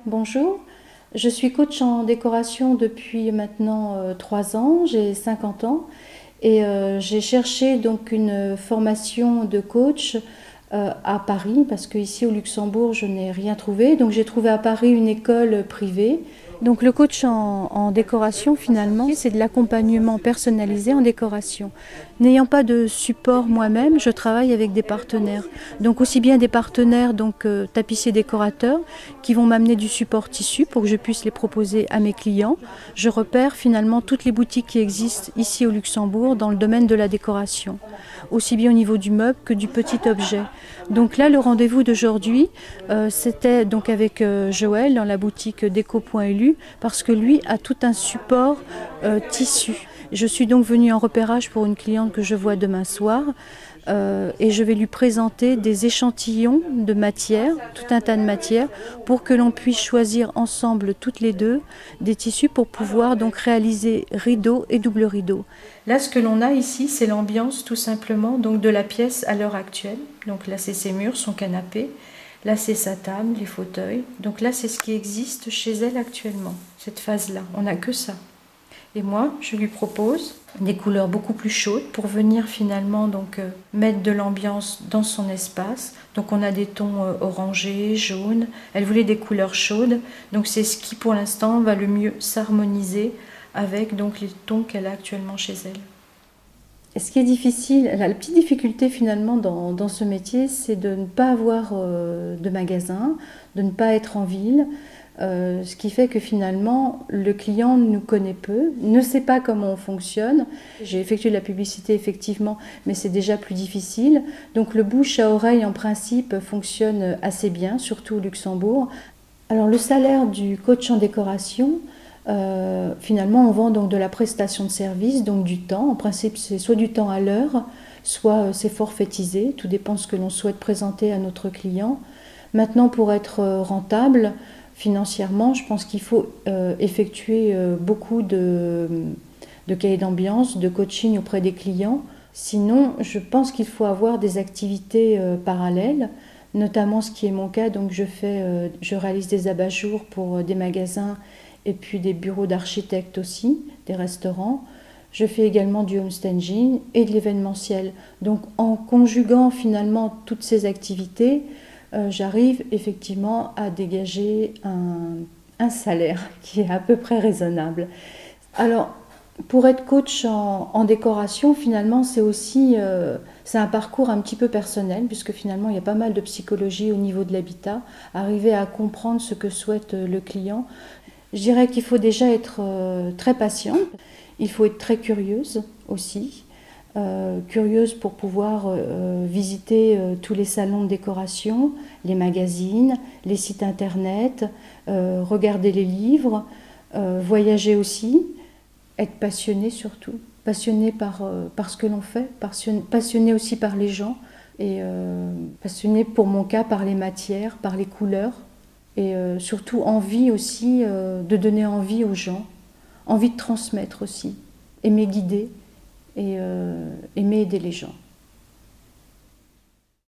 Bonjour, je suis coach en décoration depuis maintenant 3 ans, j'ai 50 ans et j'ai cherché donc une formation de coach à Paris parce qu'ici au Luxembourg je n'ai rien trouvé. Donc j'ai trouvé à Paris une école privée. Donc le coach en décoration finalement c'est de l'accompagnement personnalisé en décoration. N'ayant pas de support moi-même, je travaille avec des partenaires. Donc aussi bien des partenaires donc tapissiers décorateurs qui vont m'amener du support tissu pour que je puisse les proposer à mes clients. Je repère finalement toutes les boutiques qui existent ici au Luxembourg dans le domaine de la décoration, aussi bien au niveau du meuble que du petit objet. Donc là, le rendez-vous d'aujourd'hui, c'était donc avec Joël dans la boutique déco.lu parce que lui a tout un support tissu. Je suis donc venue en repérage pour une cliente que je vois demain soir et je vais lui présenter des échantillons de matières, tout un tas de matières, pour que l'on puisse choisir ensemble toutes les deux des tissus pour pouvoir donc réaliser rideaux et double rideaux. Là, ce que l'on a ici, c'est l'ambiance tout simplement donc de la pièce à l'heure actuelle. Donc là, c'est ses murs, son canapé. Là, c'est sa table, les fauteuils. Donc là, c'est ce qui existe chez elle actuellement, cette phase-là. On n'a que ça. Et moi, je lui propose des couleurs beaucoup plus chaudes pour venir finalement donc mettre de l'ambiance dans son espace. Donc on a des tons orangés, jaunes. Elle voulait des couleurs chaudes. Donc c'est ce qui pour l'instant va le mieux s'harmoniser avec donc les tons qu'elle a actuellement chez elle. Et ce qui est difficile, la petite difficulté finalement dans ce métier, c'est de ne pas avoir de magasin, de ne pas être en ville. Ce qui fait que finalement, le client nous connaît peu, ne sait pas comment on fonctionne. J'ai effectué de la publicité effectivement, mais c'est déjà plus difficile. Donc le bouche à oreille en principe fonctionne assez bien, surtout au Luxembourg. Alors le salaire du coach en décoration, finalement on vend donc de la prestation de service, donc du temps. En principe c'est soit du temps à l'heure, soit c'est forfaitisé, tout dépend de ce que l'on souhaite présenter à notre client. Maintenant pour être rentable, financièrement, je pense qu'il faut effectuer beaucoup de cahiers d'ambiance, de coaching auprès des clients. Sinon, je pense qu'il faut avoir des activités parallèles, notamment ce qui est mon cas. Donc, je réalise des abat-jours pour des magasins et puis des bureaux d'architectes aussi, des restaurants. Je fais également du homestaging et de l'événementiel. Donc, en conjuguant finalement toutes ces activités, j'arrive effectivement à dégager un salaire qui est à peu près raisonnable. Alors, pour être coach en décoration, finalement, c'est aussi c'est un parcours un petit peu personnel, puisque finalement, il y a pas mal de psychologie au niveau de l'habitat, arriver à comprendre ce que souhaite le client. Je dirais qu'il faut déjà être très patiente, il faut être très curieuse aussi. Curieuse pour pouvoir visiter tous les salons de décoration, les magazines, les sites internet, regarder les livres, voyager aussi, être passionné surtout, passionné par ce que l'on fait, passionné aussi par les gens et passionné pour mon cas par les matières, par les couleurs et surtout envie aussi de donner envie aux gens, envie de transmettre aussi, aimer guider et aimer aider les gens.